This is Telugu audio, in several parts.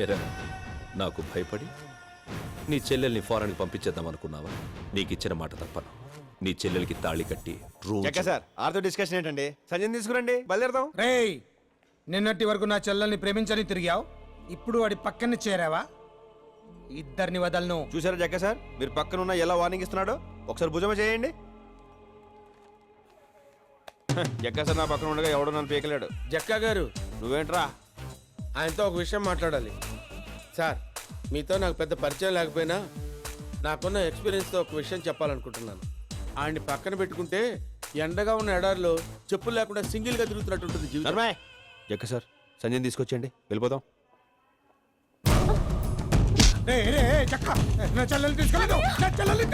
ఏరా, నాకు భయపడి నీ చెల్లెల్ని ఫారెన్కి పంపించేద్దాం అనుకున్నావా? నీకు ఇచ్చిన మాట తప్పను. నీ చెల్లెలకి తాళి కట్టి చెక్క సార్ ఆర్తో డిస్కషన్ ఏంటండి? సంజయ్ తీసుకురండి, బయలుదేరదాం. రేయ్, నిన్నటి వరకు నా చెల్లెల్ని ప్రేమించని తిరిగావు, ఇప్పుడు వాడి పక్కన చేరావా? ఇద్దరిని వదలను. చూసారా జక్క సార్, మీరు పక్కన ఉన్న ఎలా వార్నింగ్ ఇస్తున్నాడో? ఒకసారి భుజమ చేయండి. జక్క సార్ నా పక్కన ఉండగా ఎవడో నన్ను పీకలేడు. జక్కా గారు, నువ్వేంట్రా? ఆయనతో ఒక విషయం మాట్లాడాలి. సార్, మీతో నాకు పెద్ద పరిచయం లేకపోయినా నాకున్న ఎక్స్పీరియన్స్తో ఒక విషయం చెప్పాలనుకుంటున్నాను. ఆయన్ని పక్కన పెట్టుకుంటే ఎండగా ఉన్న ఎడారిలో చెప్పులు లేకుండా సింగిల్గా తిరుగుతున్నట్టు ఉంటుంది జీవితం. నర్మాయ్, జక్క సార్ సంజయ్ తీసుకొచ్చేయండి, వెళ్ళిపోదాం. చక్క, నా చెల్లెల్ని తీసుకెళ్ళదు, నా చెల్లెల్ని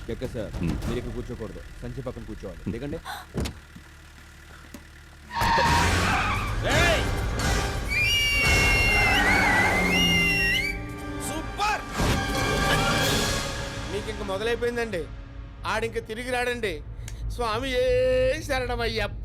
జక్క సార్ మీరు ఇక్కడ కూర్చోకూడదు, సంజయ్ పక్కన కూర్చోవాలి. ఎందుకండి సూపర్! మీకు ఇంక మొదలైపోయిందండి. ఆడింక తిరిగి రాడండి. స్వామి ఏ శరణమయ్యప్ప.